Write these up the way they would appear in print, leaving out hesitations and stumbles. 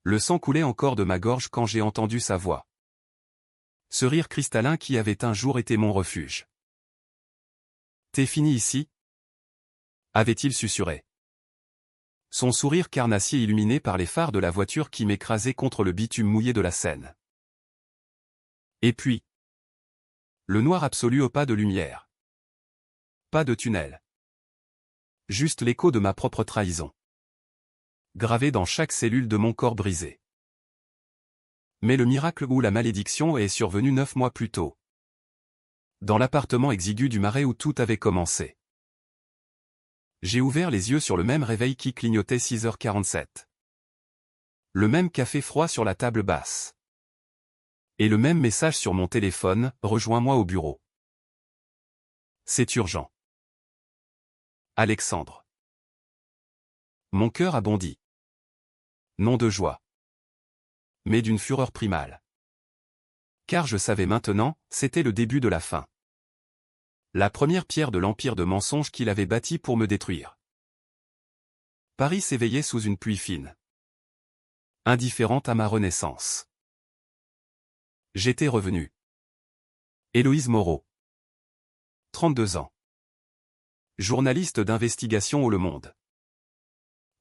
Le sang coulait encore de ma gorge quand j'ai entendu sa voix. Ce rire cristallin qui avait un jour été mon refuge. T'es fini ici? Avait-il susurré. Son sourire carnassier illuminé par les phares de la voiture qui m'écrasait contre le bitume mouillé de la Seine. Et puis, le noir absolu au pas de lumière. Pas de tunnel. Juste l'écho de ma propre trahison. Gravé dans chaque cellule de mon corps brisé. Mais le miracle ou la malédiction est survenu 9 mois plus tôt. Dans l'appartement exigu du Marais où tout avait commencé. J'ai ouvert les yeux sur le même réveil qui clignotait 6h47. Le même café froid sur la table basse. Et le même message sur mon téléphone, rejoins-moi au bureau. C'est urgent. Alexandre. Mon cœur a bondi. Non de joie. Mais d'une fureur primale. Car je savais maintenant, c'était le début de la fin. La première pierre de l'empire de mensonges qu'il avait bâti pour me détruire. Paris s'éveillait sous une pluie fine. Indifférente à ma renaissance. J'étais revenu. Héloïse Moreau. 32 ans. Journaliste d'investigation au Le Monde.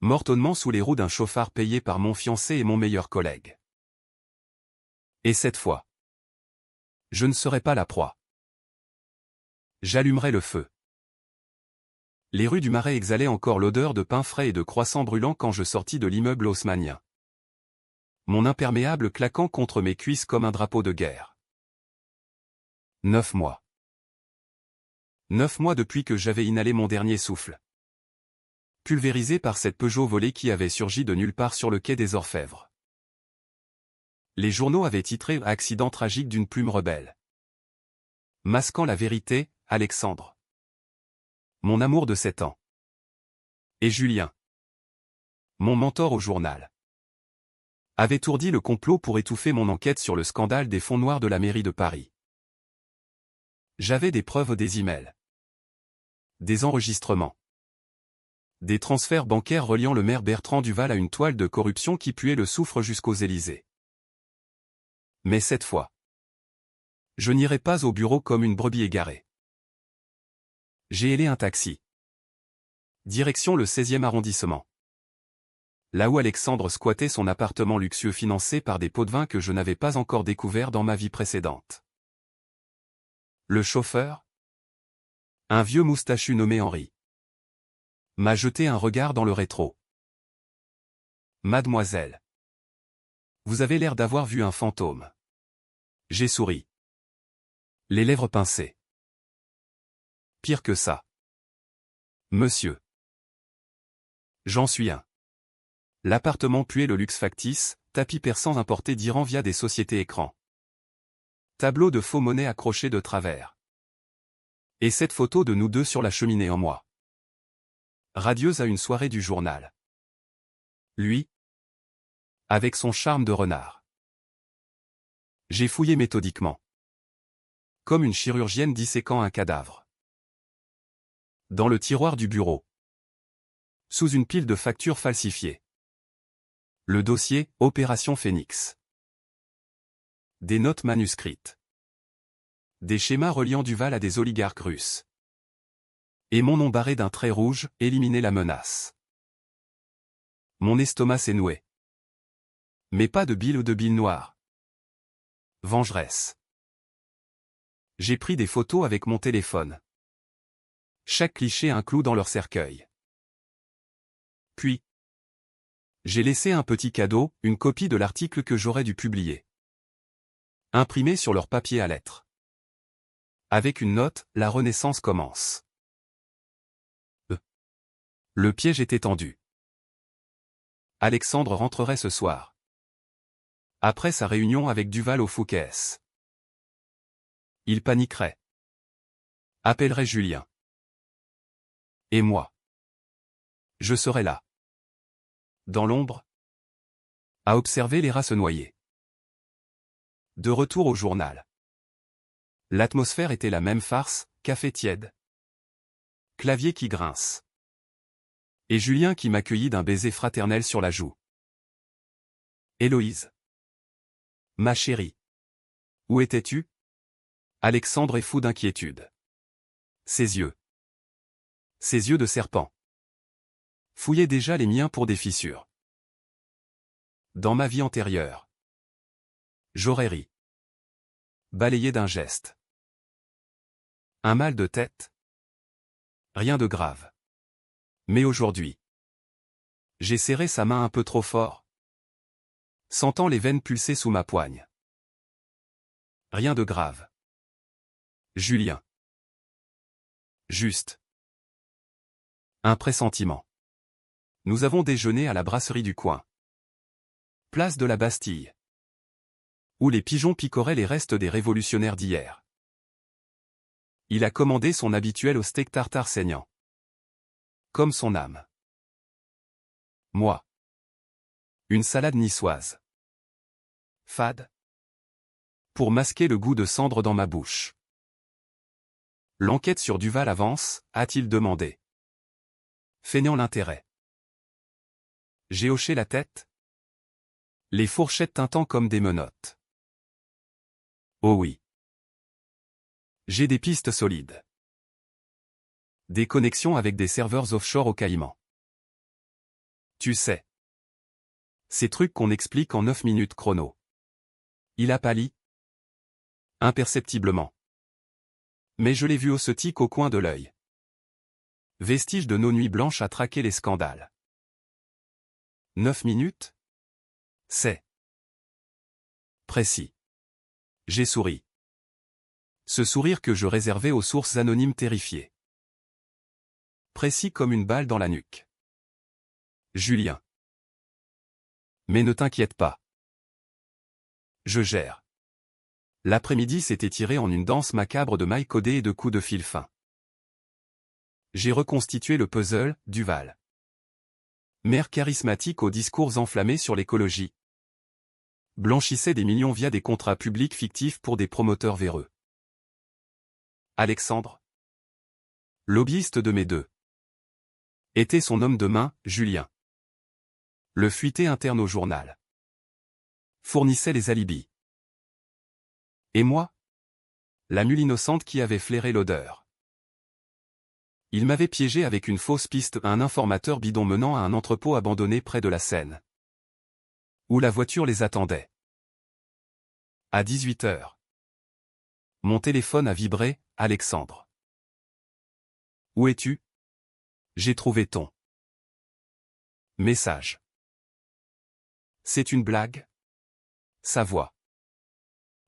Mortonnement sous les roues d'un chauffard payé par mon fiancé et mon meilleur collègue. Et cette fois, je ne serai pas la proie. J'allumerai le feu. Les rues du Marais exhalaient encore l'odeur de pain frais et de croissants brûlants quand je sortis de l'immeuble haussmannien. Mon imperméable claquant contre mes cuisses comme un drapeau de guerre. 9 mois. 9 mois depuis que j'avais inhalé mon dernier souffle. Pulvérisé par cette Peugeot volée qui avait surgi de nulle part sur le quai des Orfèvres. Les journaux avaient titré « Accident tragique d'une plume rebelle ». Masquant la vérité, Alexandre. Mon amour de 7 ans. Et Julien. Mon mentor au journal. Avait ourdi le complot pour étouffer mon enquête sur le scandale des fonds noirs de la mairie de Paris. J'avais des preuves des emails. Des enregistrements. Des transferts bancaires reliant le maire Bertrand Duval à une toile de corruption qui puait le soufre jusqu'aux Élysées. Mais cette fois, je n'irai pas au bureau comme une brebis égarée. J'ai hélé un taxi. Direction le 16e arrondissement. Là où Alexandre squattait son appartement luxueux financé par des pots de vin que je n'avais pas encore découverts dans ma vie précédente. Le chauffeur, un vieux moustachu nommé Henri, m'a jeté un regard dans le rétro. Mademoiselle, vous avez l'air d'avoir vu un fantôme. J'ai souri. Les lèvres pincées. Pire que ça. Monsieur. J'en suis un. L'appartement puait le luxe factice, tapis persan importé d'Iran via des sociétés écrans. Tableau de faux monnaie accroché de travers. Et cette photo de nous deux sur la cheminée en moi. Radieuse à une soirée du journal. Lui, avec son charme de renard. J'ai fouillé méthodiquement. Comme une chirurgienne disséquant un cadavre. Dans le tiroir du bureau. Sous une pile de factures falsifiées. Le dossier, Opération Phénix. Des notes manuscrites. Des schémas reliant Duval à des oligarques russes. Et mon nom barré d'un trait rouge, éliminer la menace. Mon estomac s'est noué. Mais pas de bile ou de bile noire. Vengeresse. J'ai pris des photos avec mon téléphone. Chaque cliché un clou dans leur cercueil. Puis, j'ai laissé un petit cadeau, une copie de l'article que j'aurais dû publier. Imprimé sur leur papier à lettres. Avec une note, la Renaissance commence. Le piège était tendu. Alexandre rentrerait ce soir. Après sa réunion avec Duval au Fouquet's. Il paniquerait. Appellerait Julien. Et moi. Je serais là. Dans l'ombre. À observer les rats se noyer. De retour au journal. L'atmosphère était la même farce, café tiède. Clavier qui grince. Et Julien qui m'accueillit d'un baiser fraternel sur la joue. Héloïse. Ma chérie. Où étais-tu? Alexandre est fou d'inquiétude. Ses yeux. Ses yeux de serpent. Fouillaient déjà les miens pour des fissures. Dans ma vie antérieure. J'aurais ri. Balayé d'un geste. Un mal de tête. Rien de grave. Mais aujourd'hui. J'ai serré sa main un peu trop fort. Sentant les veines pulser sous ma poigne. Rien de grave. Julien. Juste. Un pressentiment. Nous avons déjeuné à la brasserie du coin. Place de la Bastille. Où les pigeons picoraient les restes des révolutionnaires d'hier. Il a commandé son habituel au steak tartare saignant. Comme son âme. Moi. Une salade niçoise. Fade. Pour masquer le goût de cendre dans ma bouche. L'enquête sur Duval avance, a-t-il demandé. Feignant l'intérêt. J'ai hoché la tête. Les fourchettes tintant comme des menottes. Oh oui. J'ai des pistes solides. Des connexions avec des serveurs offshore au Caïman. Tu sais. Ces trucs qu'on explique en 9 minutes chrono. Il a pâli. Imperceptiblement. Mais je l'ai vu ossetique au coin de l'œil. Vestige de nos nuits blanches à traquer les scandales. 9 minutes? C'est précis. J'ai souri. Ce sourire que je réservais aux sources anonymes terrifiées. Précis comme une balle dans la nuque. Julien. Mais ne t'inquiète pas. Je gère. L'après-midi s'est étiré en une danse macabre de mailles codées et de coups de fil fin. J'ai reconstitué le puzzle, Duval. Mère charismatique aux discours enflammés sur l'écologie. Blanchissait des millions via des contrats publics fictifs pour des promoteurs véreux. Alexandre. Lobbyiste de mes deux. Était son homme de main, Julien. Le fuité interne au journal. Fournissait les alibis. Et moi? La mule innocente qui avait flairé l'odeur. Il m'avait piégé avec une fausse piste à un informateur bidon menant à un entrepôt abandonné près de la Seine. Où la voiture les attendait. À 18h. Mon téléphone a vibré, Alexandre. Où es-tu? J'ai trouvé ton message. C'est une blague? Sa voix.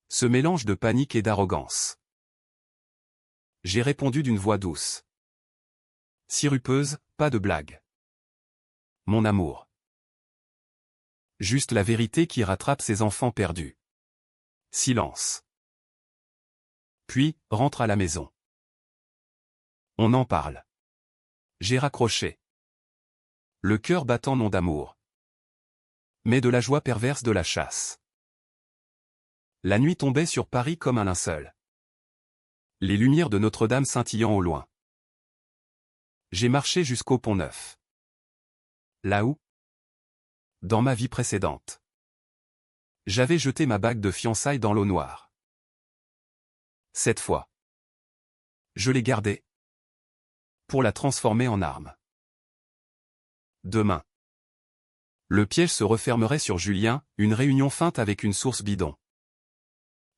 Ce mélange de panique et d'arrogance. J'ai répondu d'une voix douce. Sirupeuse, pas de blague. Mon amour. Juste la vérité qui rattrape ses enfants perdus. Silence. Puis, rentre à la maison. On en parle. J'ai raccroché. Le cœur battant non d'amour. Mais de la joie perverse de la chasse. La nuit tombait sur Paris comme un linceul. Les lumières de Notre-Dame scintillant au loin. J'ai marché jusqu'au Pont-Neuf. Là où? Dans ma vie précédente. J'avais jeté ma bague de fiançailles dans l'eau noire. Cette fois. Je l'ai gardée. Pour la transformer en arme. Demain. Le piège se refermerait sur Julien, une réunion feinte avec une source bidon.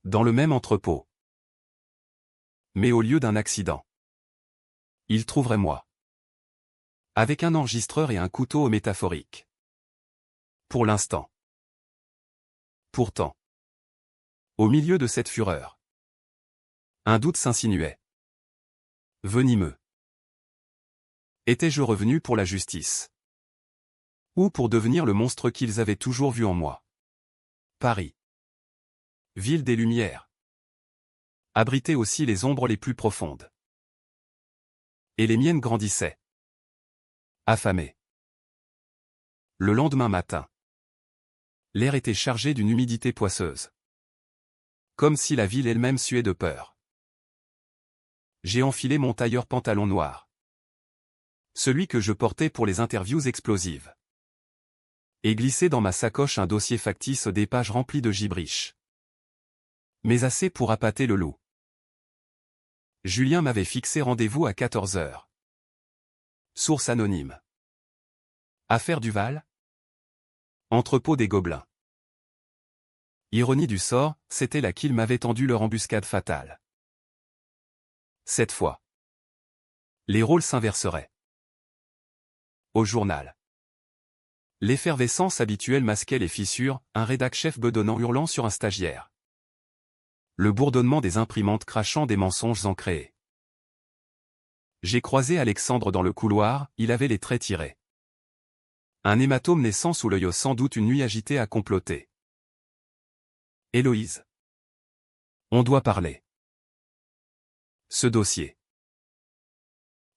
Dans le même entrepôt. Mais au lieu d'un accident. Il trouverait moi. Avec un enregistreur et un couteau métaphorique. Pour l'instant. Pourtant. Au milieu de cette fureur. Un doute s'insinuait. Venimeux. Étais-je revenu pour la justice? Ou pour devenir le monstre qu'ils avaient toujours vu en moi? Paris. Ville des Lumières. Abritait aussi les ombres les plus profondes. Et les miennes grandissaient. Affamées. Le lendemain matin. L'air était chargé d'une humidité poisseuse. Comme si la ville elle-même suait de peur. J'ai enfilé mon tailleur pantalon noir. Celui que je portais pour les interviews explosives. Et glissé dans ma sacoche un dossier factice des pages remplies de gibriches. Mais assez pour appâter le loup. Julien m'avait fixé rendez-vous à 14 heures. Source anonyme. Affaire Duval. Entrepôt des Gobelins. Ironie du sort, c'était là qu'il m'avait tendu leur embuscade fatale. Cette fois, les rôles s'inverseraient. Au journal. L'effervescence habituelle masquait les fissures, un rédac-chef bedonnant hurlant sur un stagiaire. Le bourdonnement des imprimantes crachant des mensonges ancrés. J'ai croisé Alexandre dans le couloir, il avait les traits tirés. Un hématome naissant sous l'œil, sans doute une nuit agitée à comploter. Héloïse. On doit parler. Ce dossier.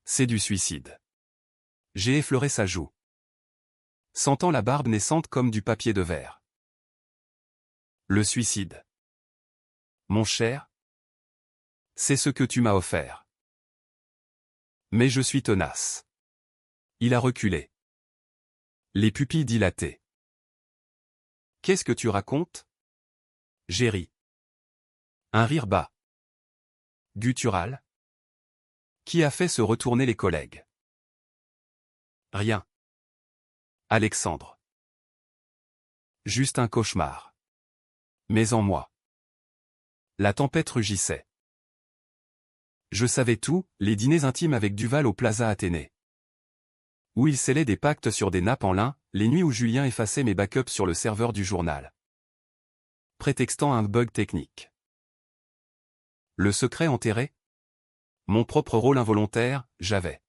C'est du suicide. J'ai effleuré sa joue. Sentant la barbe naissante comme du papier de verre. Le suicide. Mon cher. C'est ce que tu m'as offert. Mais je suis tenace. Il a reculé. Les pupilles dilatées. Qu'est-ce que tu racontes? J'ai ri. Un rire bas. Guttural. Qui a fait se retourner les collègues? Rien. Alexandre. Juste un cauchemar. Mais en moi. La tempête rugissait. Je savais tout, les dîners intimes avec Duval au Plaza Athénée. Où il scellait des pactes sur des nappes en lin, les nuits où Julien effaçait mes backups sur le serveur du journal. Prétextant un bug technique. Le secret enterré? Mon propre rôle involontaire, j'avais.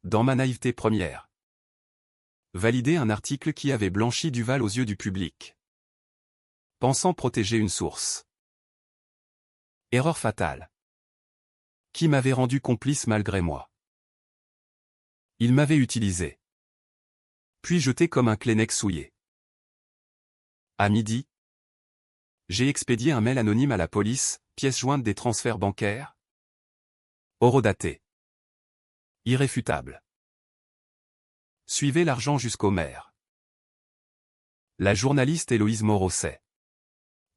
Dans ma naïveté première. Validé un article qui avait blanchi Duval aux yeux du public. Pensant protéger une source. Erreur fatale. Qui m'avait rendu complice malgré moi. Il m'avait utilisé. Puis jeté comme un Kleenex souillé. À midi, j'ai expédié un mail anonyme à la police, pièce jointe des transferts bancaires. Horodaté. Irréfutable. Suivez l'argent jusqu'au maire. La journaliste Héloïse Morosset.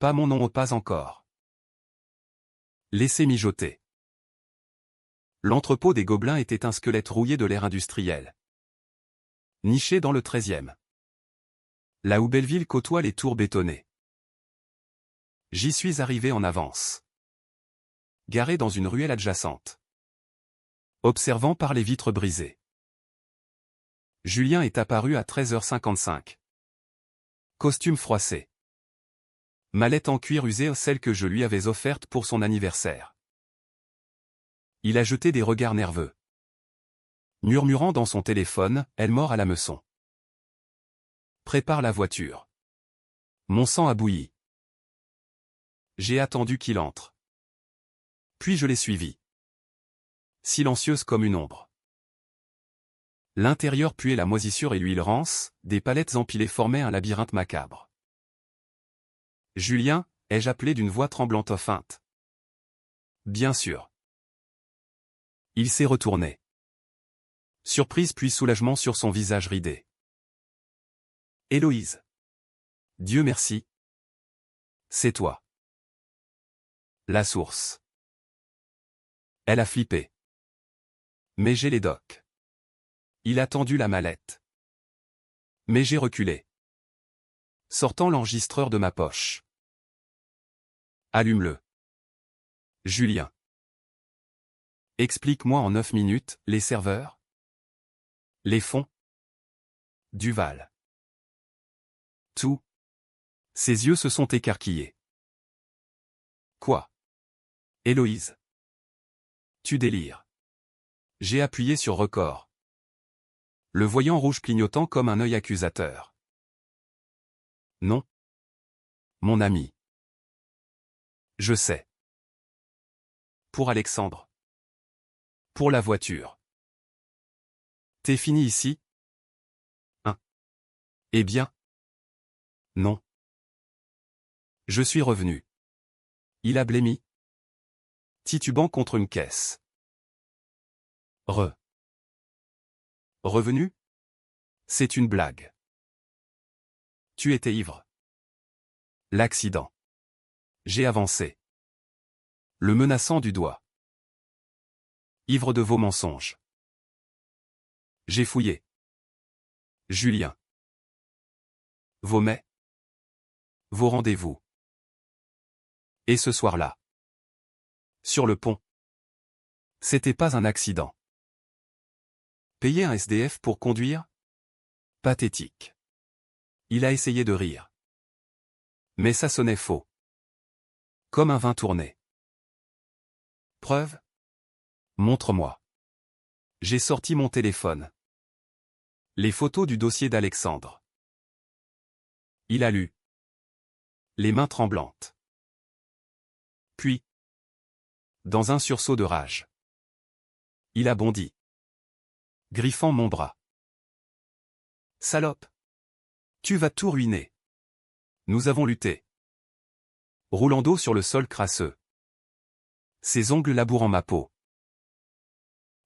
Pas mon nom, pas encore. Laissez mijoter. L'entrepôt des Gobelins était un squelette rouillé de l'ère industrielle. Niché dans le 13e. Là où Belleville côtoie les tours bétonnées. J'y suis arrivé en avance. Garé dans une ruelle adjacente. Observant par les vitres brisées. Julien est apparu à 13h55. Costume froissé. Mallette en cuir usé, celle que je lui avais offerte pour son anniversaire. Il a jeté des regards nerveux. Murmurant dans son téléphone, elle mord à l'hameçon. Prépare la voiture. Mon sang a bouilli. J'ai attendu qu'il entre. Puis je l'ai suivi. Silencieuse comme une ombre. L'intérieur puait la moisissure et l'huile rance, des palettes empilées formaient un labyrinthe macabre. Julien, ai-je appelé d'une voix tremblante feinte. Bien sûr. Il s'est retourné. Surprise puis soulagement sur son visage ridé. Héloïse. Dieu merci. C'est toi. La source. Elle a flippé. Mais j'ai les docs. Il a tendu la mallette. Mais j'ai reculé. Sortant l'enregistreur de ma poche. Allume-le. Julien. Explique-moi en 9 minutes, les serveurs? Les fonds? Duval. Tout. Ses yeux se sont écarquillés. Quoi? Héloïse. Tu délires. J'ai appuyé sur record. Le voyant rouge clignotant comme un œil accusateur. Non. Mon ami. Je sais. Pour Alexandre. Pour la voiture. T'es fini ici? Hein? Eh bien? Non. Je suis revenu. Il a blêmi. Titubant contre une caisse. Revenu? C'est une blague. Tu étais ivre. L'accident. J'ai avancé. Le menaçant du doigt. Ivre de vos mensonges. J'ai fouillé. Julien. Vos mets. Vos rendez-vous. Et ce soir-là. Sur le pont. C'était pas un accident. Payer un SDF pour conduire? Pathétique. Il a essayé de rire. Mais ça sonnait faux. Comme un vin tourné. Preuve? Montre-moi. J'ai sorti mon téléphone. Les photos du dossier d'Alexandre. Il a lu. Les mains tremblantes. Puis, dans un sursaut de rage, il a bondi, griffant mon bras. Salope! Tu vas tout ruiner. Nous avons lutté. Roulant dos sur le sol crasseux. Ses ongles labourant ma peau.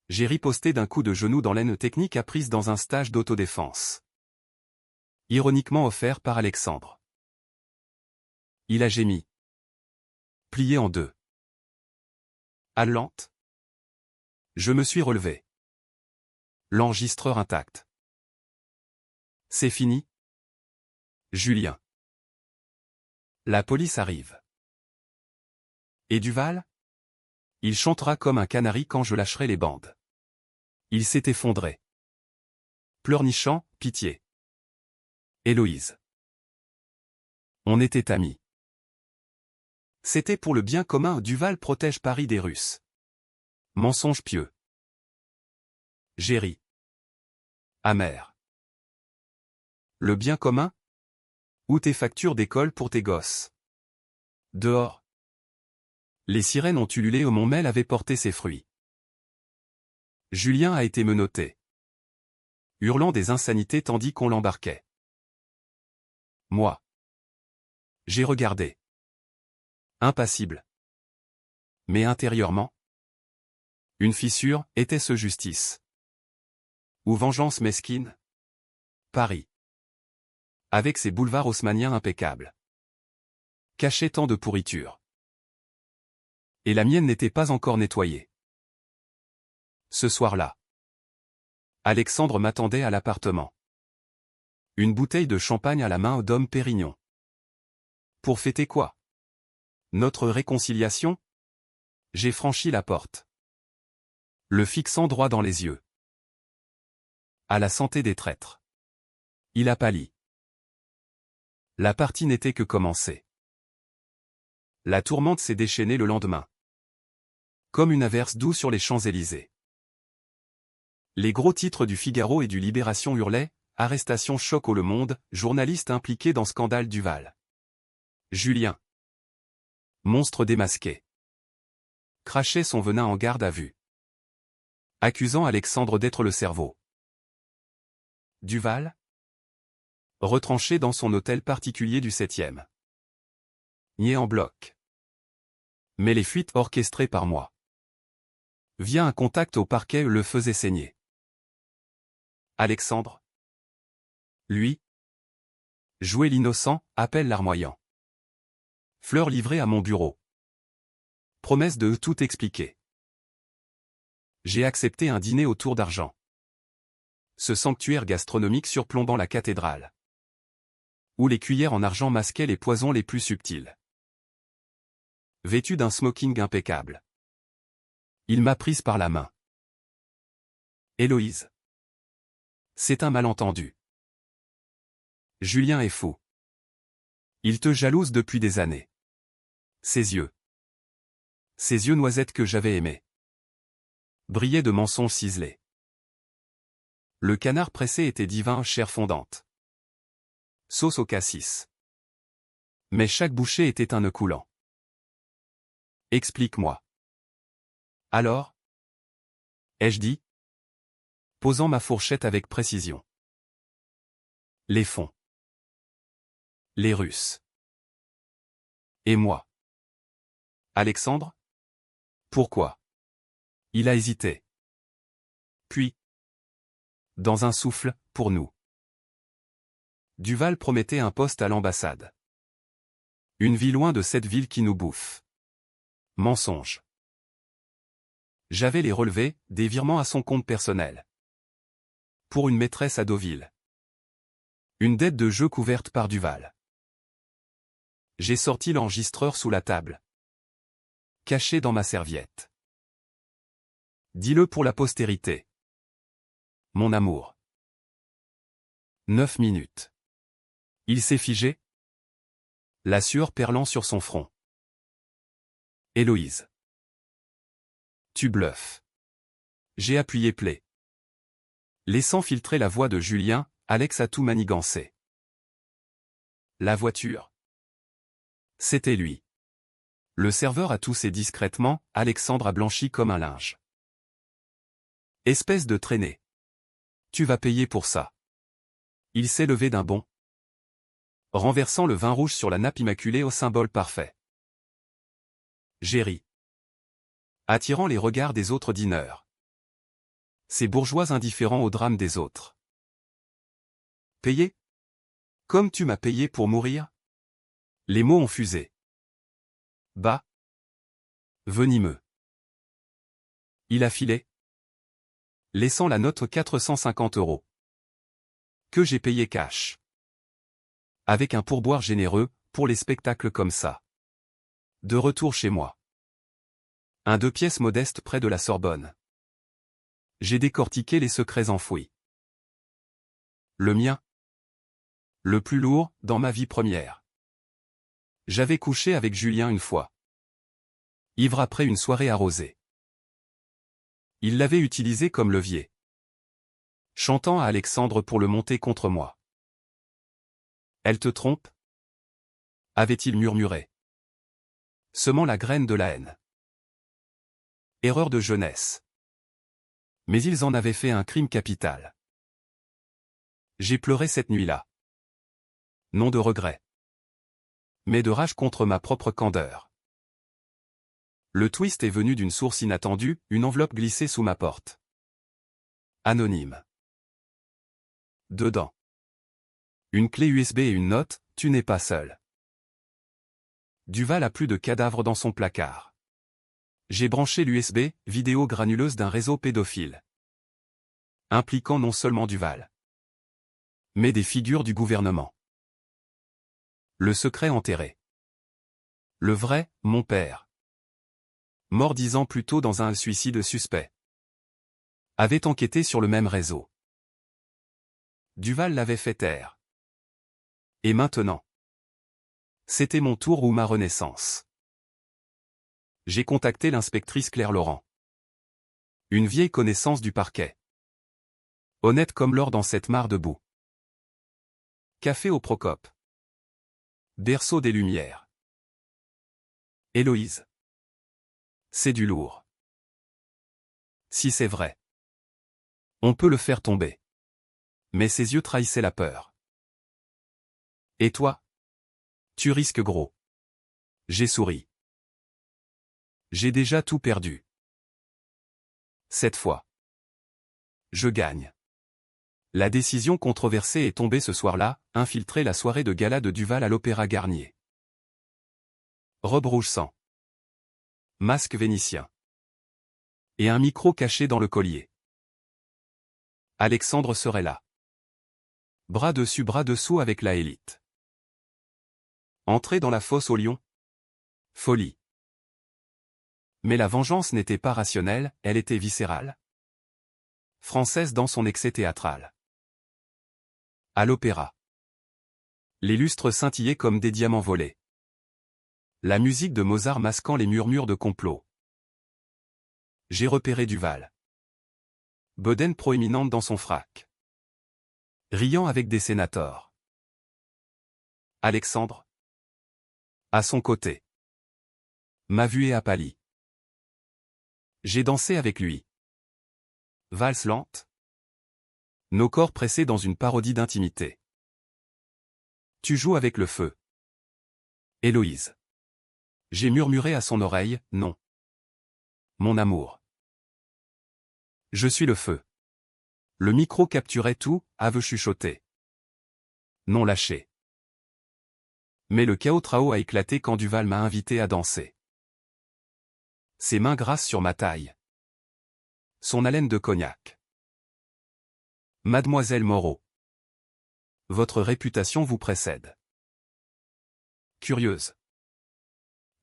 J'ai riposté d'un coup de genou dans l'aine technique apprise dans un stage d'autodéfense. Ironiquement offert par Alexandre. Il a gémi. Plié en deux. Halelte. Je me suis relevé. L'enregistreur intact. C'est fini? Julien. La police arrive. Et Duval? Il chantera comme un canari quand je lâcherai les bandes. Il s'est effondré. Pleurnichant, pitié. Héloïse. On était amis. C'était pour le bien commun. Duval protège Paris des Russes. Mensonge pieux. J'ai ri. Amer. Le bien commun? Ou tes factures d'école pour tes gosses? Dehors. Les sirènes ont ululé au Montmel avait porté ses fruits. Julien a été menotté. Hurlant des insanités tandis qu'on l'embarquait. Moi. J'ai regardé. Impassible. Mais intérieurement. Une fissure, était-ce justice? Ou vengeance mesquine? Paris. Avec ses boulevards haussmanniens impeccables. Cachait tant de pourriture. Et la mienne n'était pas encore nettoyée. Ce soir-là. Alexandre m'attendait à l'appartement. Une bouteille de champagne à la main d'homme Pérignon. Pour fêter quoi? Notre réconciliation? J'ai franchi la porte. Le fixant droit dans les yeux. À la santé des traîtres. Il a pâli. La partie n'était que commencée. La tourmente s'est déchaînée le lendemain. Comme une averse douce sur les Champs-Élysées. Les gros titres du Figaro et du Libération hurlaient « Arrestation choc au Le Monde, journaliste impliqué dans scandale Duval. Julien. Monstre démasqué. Crachait son venin en garde à vue. Accusant Alexandre d'être le cerveau. Duval. Retranché dans son hôtel particulier du 7e. Nié en bloc. Mais les fuites orchestrées par moi. Via un contact au parquet le faisait saigner. Alexandre. Lui. Jouer l'innocent, appelle larmoyant. Fleur livrée à mon bureau. Promesse de tout expliquer. J'ai accepté un dîner autour d'argent. Ce sanctuaire gastronomique surplombant la cathédrale. Où les cuillères en argent masquaient les poisons les plus subtils. Vêtu d'un smoking impeccable. Il m'a prise par la main. Héloïse. C'est un malentendu. Julien est fou. Il te jalouse depuis des années. Ses yeux. Ces yeux noisettes que j'avais aimés. Brillaient de mensonges ciselés. Le canard pressé était divin, chair fondante. Sauce au cassis. Mais chaque bouchée était un nœud coulant. Explique-moi. Alors? Ai-je dit? Posant ma fourchette avec précision. Les fonds. Les Russes. Et moi. Alexandre? Pourquoi? Il a hésité. Puis, dans un souffle, pour nous. Duval promettait un poste à l'ambassade. Une vie loin de cette ville qui nous bouffe. Mensonge. J'avais les relevés, des virements à son compte personnel. Pour une maîtresse à Deauville. Une dette de jeu couverte par Duval. J'ai sorti l'enregistreur sous la table. Caché dans ma serviette. Dis-le pour la postérité. Mon amour. 9 minutes. Il s'est figé. La sueur perlant sur son front. Héloïse. Tu bluffes. J'ai appuyé play. Laissant filtrer la voix de Julien, Alex a tout manigancé. La voiture. C'était lui. Le serveur a toussé discrètement, Alexandre a blanchi comme un linge. Espèce de traînée. Tu vas payer pour ça. Il s'est levé d'un bond, renversant le vin rouge sur la nappe immaculée au symbole parfait. J'ai ri. Attirant les regards des autres dîneurs. Ces bourgeois indifférents au drame des autres. Payer? Comme tu m'as payé pour mourir? Les mots ont fusé. Bah. Venimeux. Il a filé. Laissant la note 450 €. Que j'ai payé cash. Avec un pourboire généreux, pour les spectacles comme ça. De retour chez moi. Un 2 pièces modeste près de la Sorbonne. J'ai décortiqué les secrets enfouis. Le mien. Le plus lourd, dans ma vie première. J'avais couché avec Julien une fois. Ivre après une soirée arrosée. Il l'avait utilisé comme levier. Chantant à Alexandre pour le monter contre moi. Elle te trompe? Avait-il murmuré. Semant la graine de la haine. Erreur de jeunesse. Mais ils en avaient fait un crime capital. J'ai pleuré cette nuit-là. Non de regret. Mais de rage contre ma propre candeur. Le twist est venu d'une source inattendue, une enveloppe glissée sous ma porte. Anonyme. Dedans. Une clé USB et une note, tu n'es pas seul. Duval a plus de cadavres dans son placard. J'ai branché l'USB, vidéo granuleuse d'un réseau pédophile. Impliquant non seulement Duval, mais des figures du gouvernement. Le secret enterré. Le vrai, mon père. Mort 10 ans plus tôt dans un suicide suspect. Avait enquêté sur le même réseau. Duval l'avait fait taire. Et maintenant? C'était mon tour ou ma renaissance. J'ai contacté l'inspectrice Claire Laurent. Une vieille connaissance du parquet. Honnête comme l'or dans cette mare de boue. Café au Procope. Berceau des Lumières. Héloïse. C'est du lourd. Si c'est vrai. On peut le faire tomber. Mais ses yeux trahissaient la peur. Et toi? Tu risques gros. J'ai souri. J'ai déjà tout perdu. Cette fois. Je gagne. La décision controversée est tombée ce soir-là, infiltrer la soirée de gala de Duval à l'Opéra Garnier. Robe rouge sang. Masque vénitien. Et un micro caché dans le collier. Alexandre serait là. Bras dessus bras dessous avec la élite. Entrer dans la fosse au lion? Folie. Mais la vengeance n'était pas rationnelle, elle était viscérale. Française dans son excès théâtral. À l'opéra. Les lustres scintillaient comme des diamants volés. La musique de Mozart masquant les murmures de complot. J'ai repéré Duval. Bedaine proéminente dans son frac. Riant avec des sénateurs. Alexandre. À son côté. M'a vu et a pâli. J'ai dansé avec lui. Valse lente. Nos corps pressés dans une parodie d'intimité. Tu joues avec le feu. Héloïse. J'ai murmuré à son oreille, non. Mon amour. Je suis le feu. Le micro capturait tout, aveu chuchoté. non lâché. Mais le chaos trao a éclaté quand Duval m'a invité à danser. Ses mains grasses sur ma taille. Son haleine de cognac. Mademoiselle Moreau. Votre réputation vous précède. Curieuse.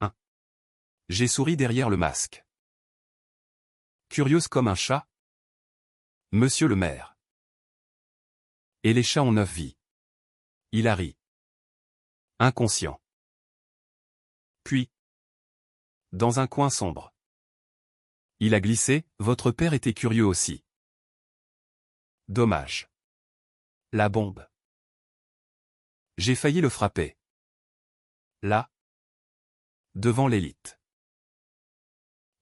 1. J'ai souri derrière le masque. Curieuse comme un chat. Monsieur le maire. Et les chats ont 9 vies. Il a ri. Inconscient. Puis, dans un coin sombre, il a glissé, votre père était curieux aussi. Dommage. La bombe. J'ai failli le frapper. Là. Devant l'élite.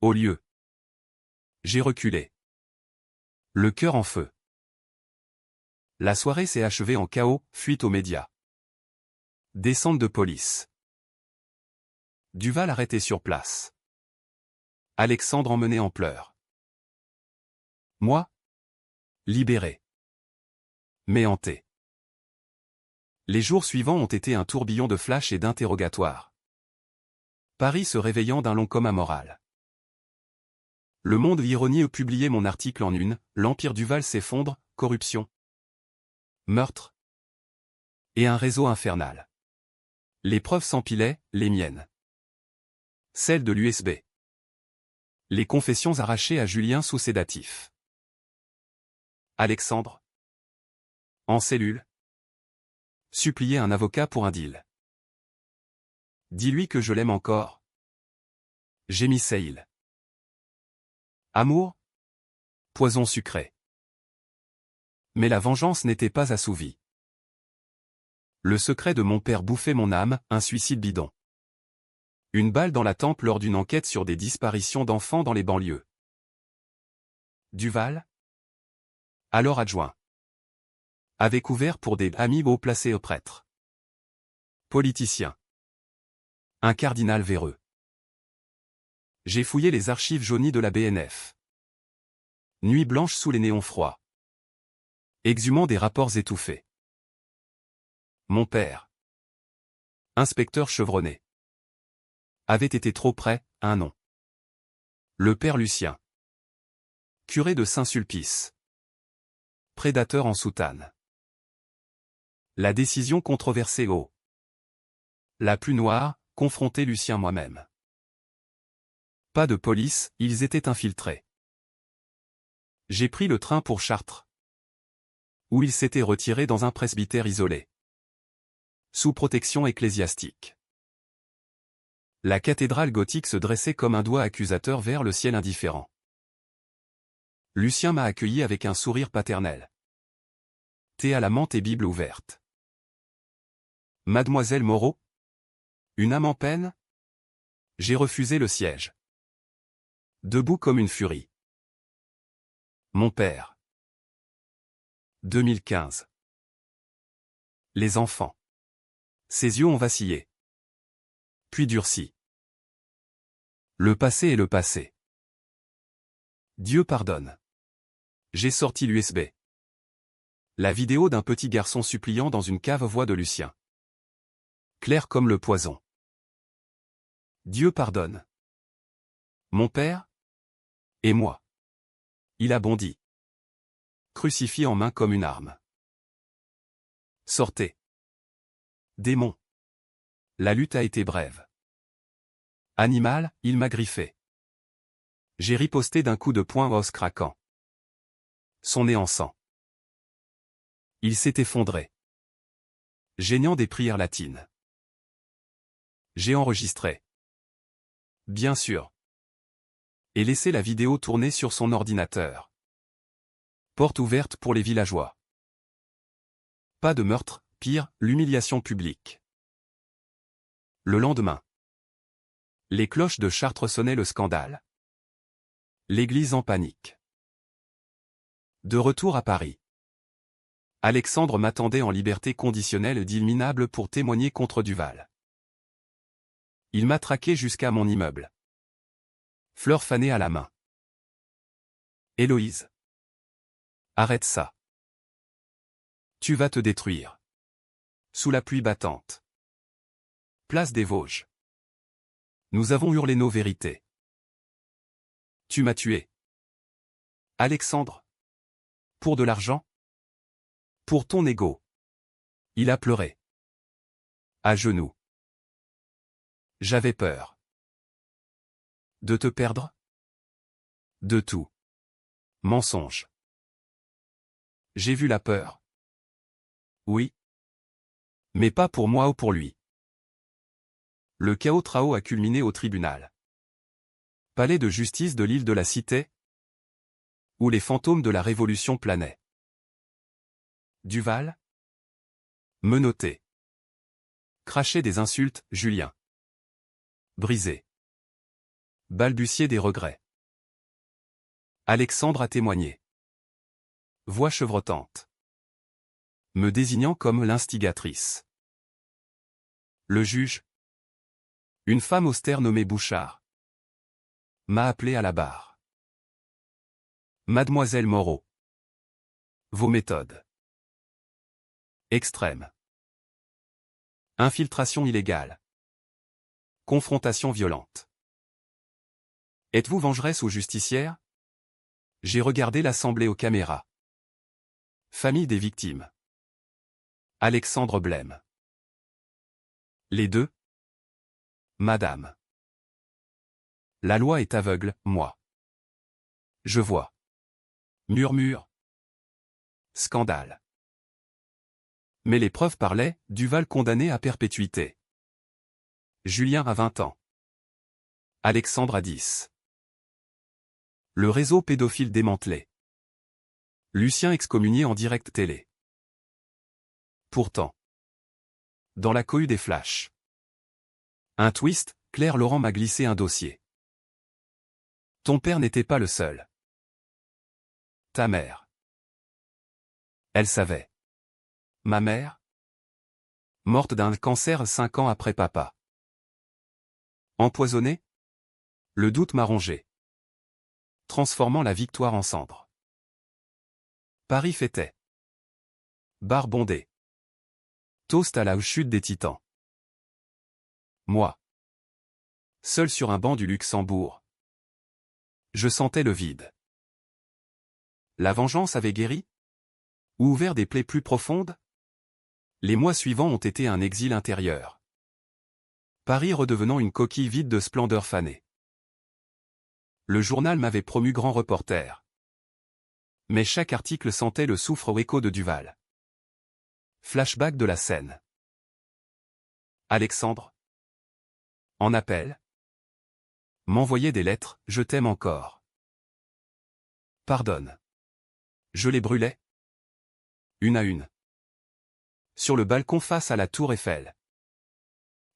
Au lieu. J'ai reculé. Le cœur en feu. La soirée s'est achevée en chaos, fuite aux médias. Descente de police. Duval arrêté sur place. Alexandre emmené en pleurs. Moi. Libéré. Mais hanté. Les jours suivants ont été un tourbillon de flashs et d'interrogatoires. Paris se réveillant d'un long coma moral. Le Monde l'ironie a publié mon article en une, l'empire Duval s'effondre, corruption, meurtre et un réseau infernal. Les preuves s'empilaient, les miennes. Celles de l'USB. Les confessions arrachées à Julien sous sédatif. Alexandre. En cellule. Supplier un avocat pour un deal. Dis-lui que je l'aime encore. Gémissait-il. Amour. Poison sucré. Mais la vengeance n'était pas assouvie. Le secret de mon père bouffait mon âme, un suicide bidon. Une balle dans la tempe lors d'une enquête sur des disparitions d'enfants dans les banlieues. Duval, alors adjoint, avait couvert pour des amis haut placés au prêtre. Politicien. Un cardinal véreux. J'ai fouillé les archives jaunies de la BNF. Nuit blanche sous les néons froids. Exhumant des rapports étouffés. Mon père. Inspecteur chevronné. Avait été trop près, un nom. Le père Lucien. Curé de Saint-Sulpice. Prédateur en soutane. La décision controversée au. La plus noire, confronté Lucien moi-même. Pas de police, ils étaient infiltrés. J'ai pris le train pour Chartres. Où ils s'étaient retirés dans un presbytère isolé. Sous protection ecclésiastique. La cathédrale gothique se dressait comme un doigt accusateur vers le ciel indifférent. Lucien m'a accueilli avec un sourire paternel. Thé à la menthe et Bible ouverte. Mademoiselle Moreau? Une âme en peine? J'ai refusé le siège. Debout comme une furie. Mon père. 2015. Les enfants. Ses yeux ont vacillé. Puis durci. Le passé est le passé. Dieu pardonne. J'ai sorti l'USB. La vidéo d'un petit garçon suppliant dans une cave voix de Lucien. Clair comme le poison. Dieu pardonne. Mon père? Et moi. Il a bondi. Crucifix en main comme une arme. Sortez. Démon. La lutte a été brève. Animal, il m'a griffé. J'ai riposté d'un coup de poing os craquant. Son nez en sang. Il s'est effondré. Geignant des prières latines. J'ai enregistré. Bien sûr. Et laissé la vidéo tourner sur son ordinateur. Porte ouverte pour les villageois. Pas de meurtre, pire, l'humiliation publique. Le lendemain. Les cloches de Chartres sonnaient le scandale. L'église en panique. De retour à Paris. Alexandre m'attendait en liberté conditionnelle d'île minable pour témoigner contre Duval. Il m'a traqué jusqu'à mon immeuble. Fleur fanée à la main. Héloïse. Arrête ça. Tu vas te détruire. Sous la pluie battante. Place des Vosges. Nous avons hurlé nos vérités. Tu m'as tué. Alexandre. Pour de l'argent? Pour ton ego. Il a pleuré. À genoux. J'avais peur. De te perdre? De tout. Mensonge. J'ai vu la peur. Oui. Mais pas pour moi ou pour lui. Le chaos Trao a culminé au tribunal. Palais de justice de l'île de la Cité, où les fantômes de la Révolution planaient. Duval. Menotté. Cracher des insultes, Julien. Brisé. Balbutier des regrets. Alexandre a témoigné. Voix chevrotante. Me désignant comme l'instigatrice. Le juge. Une femme austère nommée Bouchard. M'a appelé à la barre. Mademoiselle Moreau. Vos méthodes. Extrêmes. Infiltration illégale. Confrontation violente. Êtes-vous vengeresse ou justicière? J'ai regardé l'assemblée aux caméras. Famille des victimes. Alexandre blême. Les deux? Madame. La loi est aveugle, moi. Je vois. Murmure. Scandale. Mais les preuves parlaient, Duval condamné à perpétuité. Julien a 20 ans. Alexandre a 10. Le réseau pédophile démantelé. Lucien excommunié en direct télé. Pourtant. Dans la cohue des flashs. Un twist, Claire Laurent m'a glissé un dossier. Ton père n'était pas le seul. Ta mère. Elle savait. Ma mère? Morte d'un cancer 5 ans après papa. Empoisonnée? Le doute m'a rongé. Transformant la victoire en cendres. Paris fêtait. Bar bondé. Toast à la chute des titans. Moi. Seul sur un banc du Luxembourg. Je sentais le vide. La vengeance avait guéri? Ou ouvert des plaies plus profondes? Les mois suivants ont été un exil intérieur. Paris redevenant une coquille vide de splendeur fanée. Le journal m'avait promu grand reporter. Mais chaque article sentait le soufre au écho de Duval. Flashback de la scène. Alexandre. En appel. M'envoyait des lettres, je t'aime encore. Pardonne. Je les brûlais. Une à une. Sur le balcon face à la tour Eiffel.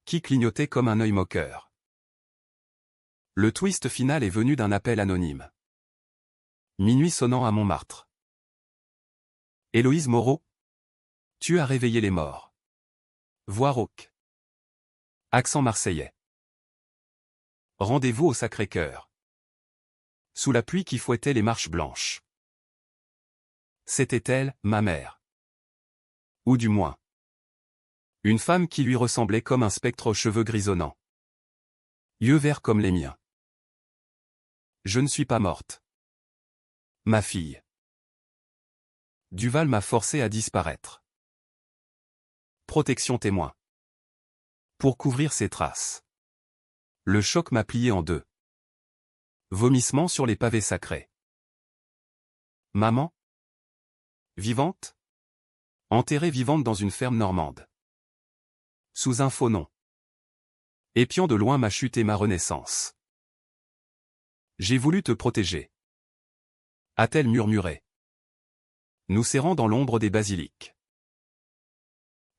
Qui clignotait comme un œil moqueur. Le twist final est venu d'un appel anonyme. Minuit sonnant à Montmartre. Héloïse Moreau. Tu as réveillé les morts. Voix rauque. Accent marseillais. Rendez-vous au Sacré-Cœur. Sous la pluie qui fouettait les marches blanches. C'était elle, ma mère. Ou du moins. Une femme qui lui ressemblait comme un spectre aux cheveux grisonnants. Yeux verts comme les miens. Je ne suis pas morte. Ma fille. Duval m'a forcé à disparaître. Protection témoin. Pour couvrir ses traces. Le choc m'a plié en deux. Vomissement sur les pavés sacrés. Maman? Vivante? Enterrée vivante dans une ferme normande. Sous un faux nom. Épiant de loin ma chute et ma renaissance. J'ai voulu te protéger. A-t-elle murmuré. Nous serrant dans l'ombre des basiliques.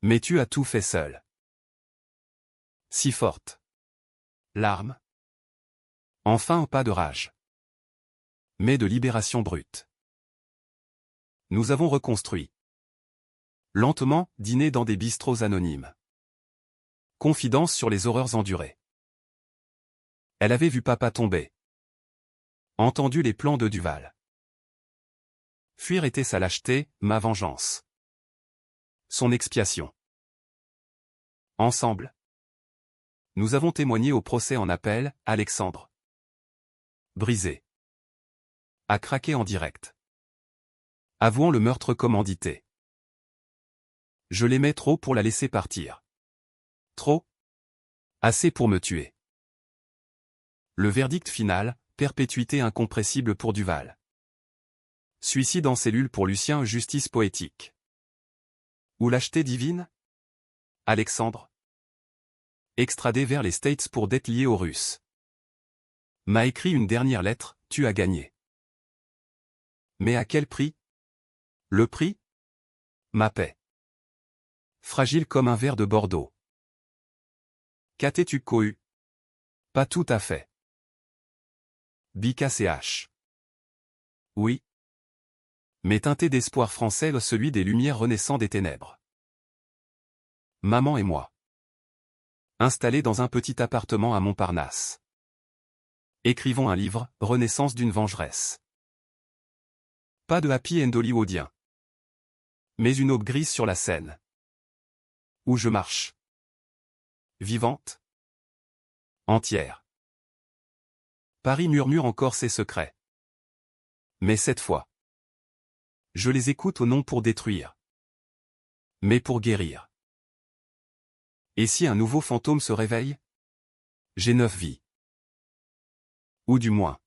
Mais tu as tout fait seul. Si forte. Larmes. Enfin un pas de rage. Mais de libération brute. Nous avons reconstruit. Lentement, dîner dans des bistrots anonymes. Confidence sur les horreurs endurées. Elle avait vu papa tomber. Entendu les plans de Duval. Fuir était sa lâcheté, ma vengeance. Son expiation. Ensemble. Nous avons témoigné au procès en appel, Alexandre. Brisé. A craqué en direct. Avouant le meurtre commandité. Je l'aimais trop pour la laisser partir. Trop. Assez pour me tuer. Le verdict final, perpétuité incompressible pour Duval. Suicide en cellule pour Lucien, justice poétique. Ou lâcheté divine? Alexandre. Extradé vers les States pour dette liée aux Russes. M'a écrit une dernière lettre, tu as gagné. Mais à quel prix? Le prix? Ma paix. Fragile comme un verre de Bordeaux. Qu'as-tu cohu? Pas tout à fait. BKCH. Oui. Mais teinté d'espoir français, celui des lumières renaissant des ténèbres. Maman et moi. Installés dans un petit appartement à Montparnasse. Écrivons un livre, Renaissance d'une vengeresse. Pas de happy end hollywoodien. Mais une aube grise sur la Seine. Où je marche. Vivante. Entière. Paris murmure encore ses secrets. Mais cette fois. Je les écoute non pour détruire. Mais pour guérir. Et si un nouveau fantôme se réveille? J'ai 9 vies. Ou du moins.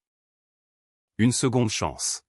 Une seconde chance.